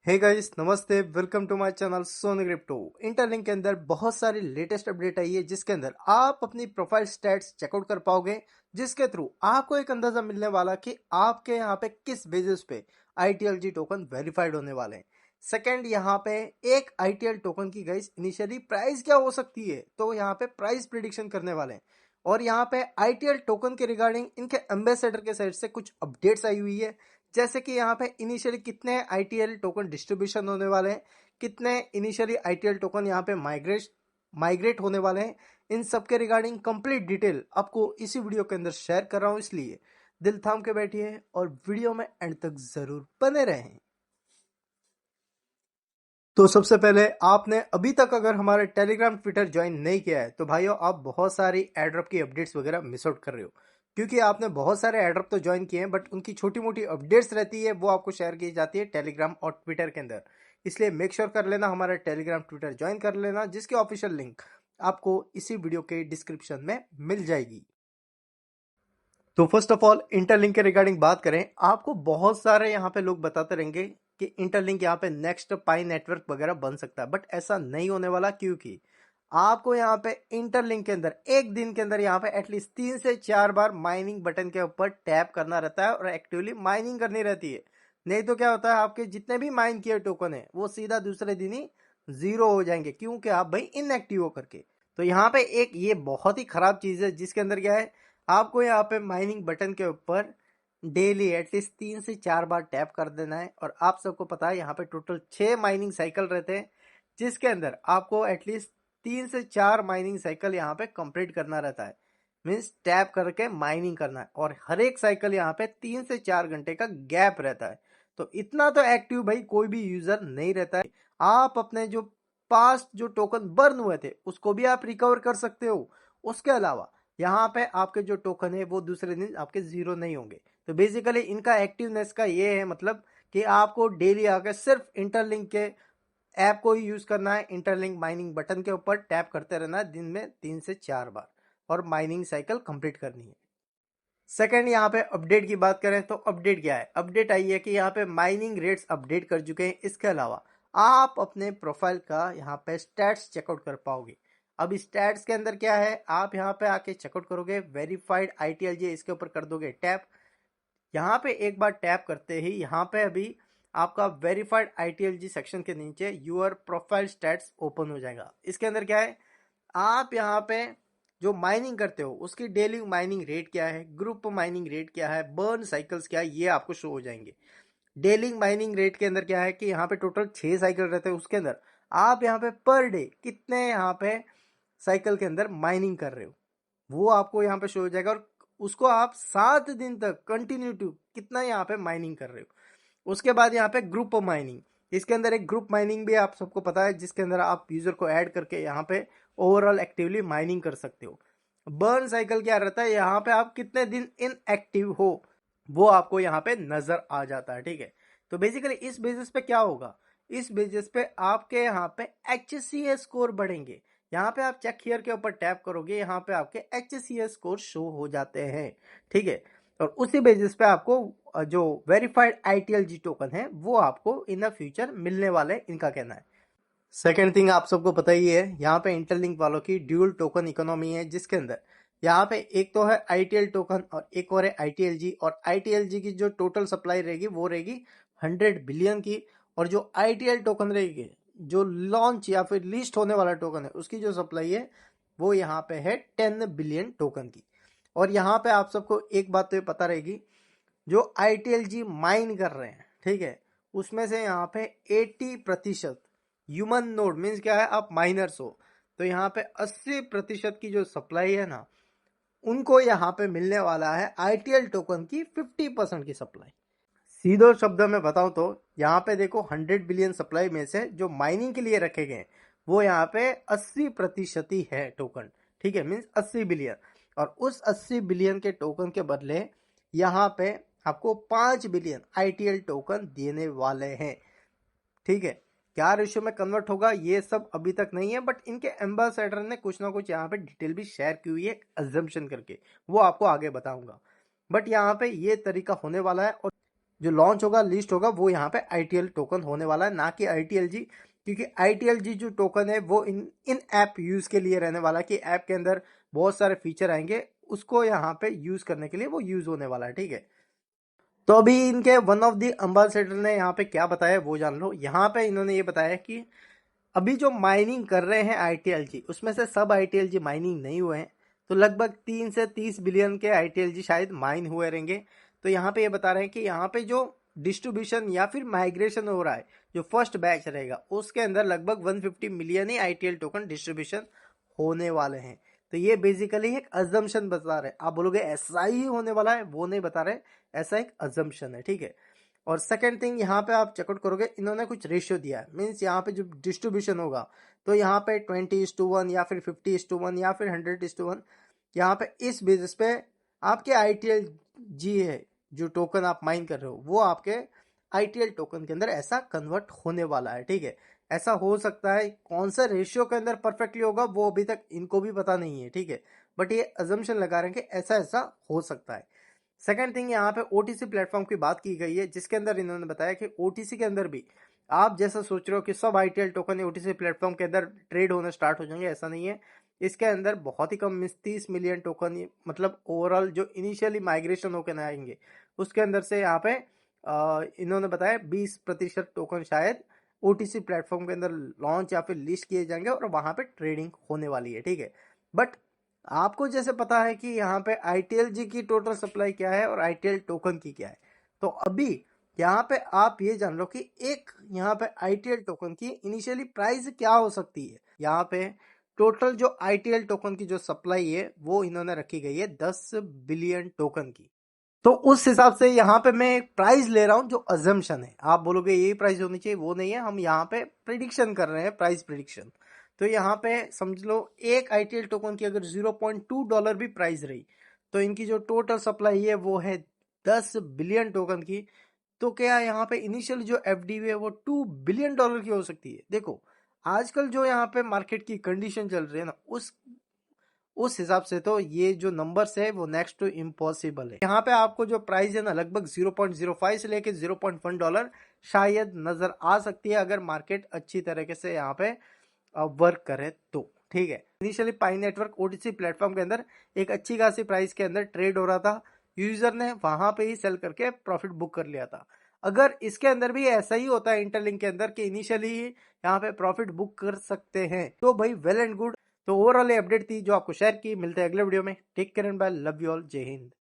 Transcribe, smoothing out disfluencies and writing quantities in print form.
हे guys, नमस्ते। Welcome to my channel Soni Crypto. Interlink के अंदर बहुत सारी लेटेस्ट अपडेट आई है जिसके अंदर आप अपनी प्रोफाइल स्टैट्स चेकआउट कर पाओगे, जिसके थ्रू आपको एक अंदाजा मिलने वाला कि आपके यहाँ पे किस बेसिस पे ITLG टोकन वेरीफाइड होने वाले हैं। सेकंड, यहाँ पे एक ITL टोकन की गाइस इनिशियली प्राइस क्या हो सकती है, तो यहाँ पे प्राइस प्रिडिक्शन करने वाले हैं। और यहाँ पे ITL टोकन के रिगार्डिंग इनके एम्बेसडर के साइड से कुछ अपडेट्स आई हुई है, जैसे कि यहाँ पे इनिशियली कितने ITL टोकन डिस्ट्रीब्यूशन होने वाले हैं, कितने इनिशियली ITL टोकन यहाँ पे माइग्रेट होने वाले हैं। इन सब के रिगार्डिंग कंप्लीट डिटेल आपको इसी वीडियो के अंदर शेयर कर रहा हूँ, इसलिए दिल थाम के बैठिए और वीडियो में एंड तक जरूर बने रहें। तो सबसे पहले, आपने अभी तक अगर हमारे टेलीग्राम ट्विटर ज्वाइन नहीं किया है तो भाइयों आप बहुत सारी एड्रॉप की अपडेट्स वगैरह मिस आउट कर रहे हो, क्योंकि आपने बहुत सारे एड्रॉप तो ज्वाइन किए हैं बट उनकी छोटी मोटी अपडेट्स रहती है, वो आपको शेयर की जाती है टेलीग्राम और ट्विटर के अंदर। इसलिए मेक श्योर कर लेना हमारा टेलीग्राम ट्विटर ज्वाइन कर लेना, जिसकी ऑफिशियल लिंक आपको इसी वीडियो के डिस्क्रिप्शन में मिल जाएगी। तो फर्स्ट ऑफ ऑल, इंटरलिंक के रिगार्डिंग बात करें, आपको बहुत सारे यहाँ पे लोग बताते रहेंगे कि इंटरलिंक यहाँ पे नेक्स्ट पाई नेटवर्क वगैरह बन सकता है, बट ऐसा नहीं होने वाला, क्योंकि आपको यहाँ पे इंटरलिंक के अंदर एक दिन के अंदर यहाँ पे एटलीस्ट 3 से 4 बार माइनिंग बटन के ऊपर टैप करना रहता है और एक्टिवली माइनिंग करनी रहती है। नहीं तो क्या होता है, आपके जितने भी माइन किए टोकन है वो सीधा दूसरे दिन ही जीरो हो जाएंगे, क्योंकि आप भाई इनएक्टिव हो करके। तो यहाँ पे एक ये बहुत ही खराब चीज है, जिसके अंदर क्या है, आपको यहाँ पे माइनिंग बटन के ऊपर डेली एटलीस्ट 3 से 4 बार टैप कर देना है। और आप सबको पता है यहाँ पे टोटल 6 माइनिंग साइकिल रहते हैं, जिसके अंदर आपको एटलीस्ट 3 से 4 माइनिंग साइकिल यहाँ पे कंप्लीट करना रहता है। मीन्स टैप करके माइनिंग करना है, और हर एक साइकिल यहाँ पे 3 से 4 घंटे का गैप रहता है। तो इतना तो एक्टिव भाई कोई भी यूजर नहीं रहता है। आप अपने जो पास्ट जो टोकन बर्न हुए थे उसको भी आप रिकवर कर सकते हो। उसके अलावा यहाँ पे आपके जो टोकन है वो दूसरे दिन आपके जीरो नहीं होंगे। तो बेसिकली इनका एक्टिवनेस का ये है मतलब कि आपको डेली आकर सिर्फ इंटरलिंक के ऐप को ही यूज करना है, इंटरलिंक माइनिंग बटन के ऊपर टैप करते रहना है दिन में 3 से 4 बार, और माइनिंग साइकिल कंप्लीट करनी है। सेकंड, यहाँ पे अपडेट की बात करें तो अपडेट क्या है, अपडेट आई है कि यहाँ पे माइनिंग रेट्स अपडेट कर चुके हैं। इसके अलावा आप अपने प्रोफाइल का यहाँ पे स्टैट्स चेकआउट कर पाओगे। अब स्टैट्स के अंदर क्या है, आप यहाँ पे आके चेकआउट करोगे, वेरीफाइड ITLG इसके ऊपर कर दोगे टैप। यहाँ पे एक बार टैप करते ही यहाँ पे अभी आपका वेरीफाइड ITLG सेक्शन के नीचे यूर प्रोफाइल स्टैट्स ओपन हो जाएगा। इसके अंदर क्या है, आप यहाँ पे जो माइनिंग करते हो उसकी डेली माइनिंग रेट क्या है, ग्रुप माइनिंग रेट क्या है, बर्न साइकिल्स क्या है, ये आपको शो हो जाएंगे। डेली माइनिंग रेट के अंदर क्या है कि यहाँ पे टोटल 6 साइकिल रहते हैं, उसके अंदर आप यहाँ पे पर डे कितने यहाँ पे साइकिल के अंदर माइनिंग कर रहे हो वो आपको यहाँ पे शो हो जाएगा, और उसको आप 7 दिन तक कंटिन्यू टू कितना यहाँ पे माइनिंग कर रहे हो। उसके बाद यहाँ पे ग्रुप माइनिंग, इसके अंदर एक ग्रुप माइनिंग भी आप सबको पता है, जिसके अंदर आप यूजर को ऐड करके यहाँ पे ओवरऑल एक्टिवली माइनिंग कर सकते हो। बर्न साइकिल क्या रहता है, यहाँ पे आप कितने दिन इनएक्टिव हो वो आपको यहाँ पे नजर आ जाता है, ठीक है। तो बेसिकली इस बेसिस पे क्या होगा, इस बेसिस पे आपके यहाँ पे HCS स्कोर बढ़ेंगे। यहाँ पे आप चेक हियर के ऊपर टैप करोगे, यहाँ पे आपके HCS स्कोर शो हो जाते हैं, ठीक है। और उसी बेसिस पे आपको जो वेरीफाइड ITLG टोकन है वो आपको इन द फ्यूचर मिलने वाले, इनका कहना है। सेकेंड थिंग, आप सबको पता ही है, यहाँ पे इंटरलिंक वालों की ड्यूल टोकन इकोनॉमी है, जिसके अंदर यहाँ पे एक तो है ITL टोकन और एक और है ITLG। और ITLG की जो टोटल सप्लाई रहेगी वो रहेगी 100 बिलियन की, और जो ITL टोकन रहेगी जो लॉन्च या फिर लिस्ट होने वाला टोकन है उसकी जो सप्लाई है वो यहाँ पे है 10 बिलियन टोकन की। और यहाँ पे आप सबको एक बात तो ये पता रहेगी, जो ITLG माइन कर रहे हैं, ठीक है, उसमें से यहाँ पे 80% ह्यूमन नोड मीन्स क्या है, आप माइनर्स हो, तो यहाँ पे 80% की जो सप्लाई है ना, उनको यहाँ पे मिलने वाला है ITL टोकन की 50% की सप्लाई। सीधे शब्द में बताऊं तो यहाँ पे देखो 100 बिलियन सप्लाई में से जो माइनिंग के लिए रखे गए वो यहाँ पे 80% ही है टोकन, ठीक है, मीन्स 80 बिलियन। और उस 80 बिलियन के टोकन के बदले यहाँ पे आपको 5 बिलियन ITL टोकन देने वाले हैं, ठीक है। क्या रेशियो में कन्वर्ट होगा ये सब अभी तक नहीं है, बट इनके एम्बेसडर ने कुछ ना कुछ यहाँ पे डिटेल भी शेयर की हुई है अजम्पशन करके, वो आपको आगे बताऊंगा। बट यहाँ पे ये तरीका होने वाला है। और जो लॉन्च होगा, लिस्ट होगा, वो यहाँ पे ITL टोकन होने वाला है, ना कि ITLG। क्योंकि ITLG जो टोकन है वो इन ऐप यूज के लिए रहने वाला है, कि ऐप के अंदर बहुत सारे फीचर आएंगे, उसको यहाँ पे यूज करने के लिए वो यूज होने वाला है, ठीक है। तो अभी इनके वन ऑफ द एम्बेसडर ने यहाँ पे क्या बताया वो जान लो। यहाँ पे इन्होंने ये बताया कि अभी जो माइनिंग कर रहे हैं ITLG, उसमें से सब ITLG माइनिंग नहीं हुए हैं, तो लगभग 3 से 30 बिलियन के ITLG शायद माइन हुए रहेंगे। तो यहाँ पे ये बता रहे हैं कि यहाँ पे जो डिस्ट्रीब्यूशन या फिर माइग्रेशन हो रहा है, जो फर्स्ट बैच रहेगा उसके अंदर लगभग 150 मिलियन ही ITL टोकन डिस्ट्रीब्यूशन होने वाले हैं। तो ये बेसिकली एक अजम्पशन बता रहे हैं। आप बोलोगे ऐसा ही होने वाला है, वो नहीं बता रहे, ऐसा एक अजम्पशन है, ठीक है। और सेकंड थिंग, यहाँ पे आप चेकआउट करोगे, इन्होंने कुछ रेशियो दिया है, मीन्स यहाँ पे जो डिस्ट्रीब्यूशन होगा, तो यहाँ पे 20:1 या फिर 50:1 या फिर 100:1, यहाँ पे इस बेसिस पे आपके ITLG है जो टोकन आप माइन कर रहे हो, वो आपके ITL टोकन के अंदर ऐसा कन्वर्ट होने वाला है, ठीक है। ऐसा हो सकता है, कौन सा रेशियो के अंदर परफेक्टली होगा वो अभी तक इनको भी पता नहीं है, ठीक है। बट ये अजम्पशन लगा रहे हैं कि ऐसा ऐसा हो सकता है। सेकंड थिंग, यहाँ पे OTC प्लेटफॉर्म की बात की गई है, जिसके अंदर इन्होंने बताया कि OTC के अंदर भी आप जैसा सोच रहे हो कि सब ITL टोकन OTC प्लेटफॉर्म के अंदर ट्रेड होना स्टार्ट हो जाएंगे, ऐसा नहीं है। इसके अंदर बहुत ही कम 30 मिलियन टोकन, मतलब ओवरऑल जो इनिशियली माइग्रेशन होकर आएंगे उसके अंदर से यहाँ पे इन्होंने बताया 20% टोकन शायद OTC प्लेटफॉर्म के अंदर लॉन्च या फिर लिस्ट किए जाएंगे और वहां पे ट्रेडिंग होने वाली है, ठीक है। बट आपको जैसे पता है कि यहाँ पे ITLG की टोटल सप्लाई क्या है और ITL टोकन की क्या है, तो अभी यहाँ पे आप ये जान लो कि एक यहाँ पे ITL टोकन की इनिशियली प्राइस क्या हो सकती है। यहाँ पे टोटल जो ITL टोकन की जो सप्लाई है वो इन्होंने रखी गई है 10 बिलियन टोकन की। तो उस हिसाब से यहाँ पे मैं एक प्राइस ले रहा हूँ जो अजम्पशन है। आप बोलोगे यही प्राइस होनी चाहिए, वो नहीं है, हम यहाँ पे प्रिडिक्शन कर रहे हैं, प्राइस प्रिडिक्शन। तो यहाँ पे समझ लो एक ITL टोकन की अगर $0.2 भी प्राइस रही, तो इनकी जो टोटल सप्लाई है वो है 10 बिलियन टोकन की। तो क्या यहाँ पे इनिशियल जो FD है वो $2 बिलियन की हो सकती है। देखो आजकल जो यहाँ पे मार्केट की कंडीशन चल रही है ना, उस हिसाब से तो ये जो नंबर्स है वो नेक्स्ट टू इम्पॉसिबल है। यहाँ पे आपको जो प्राइस है ना, लगभग 0.05 से लेके $0.1 शायद नजर आ सकती है, अगर मार्केट अच्छी तरीके से यहाँ पे वर्क करे तो, ठीक है। इनिशियली पाई नेटवर्क OTC प्लेटफॉर्म के अंदर एक अच्छी खासी प्राइस के अंदर ट्रेड हो रहा था, यूजर ने वहां पे ही सेल करके प्रॉफिट बुक कर लिया था। अगर इसके अंदर भी ऐसा ही होता है इंटरलिंक के अंदर कि इनिशियली ही यहाँ पे प्रॉफिट बुक कर सकते हैं, तो भाई वेल एंड गुड। तो ओवरऑल ये अपडेट थी जो आपको शेयर की। मिलते हैं अगले वीडियो में। Take care and bye, love you all, जय हिंद।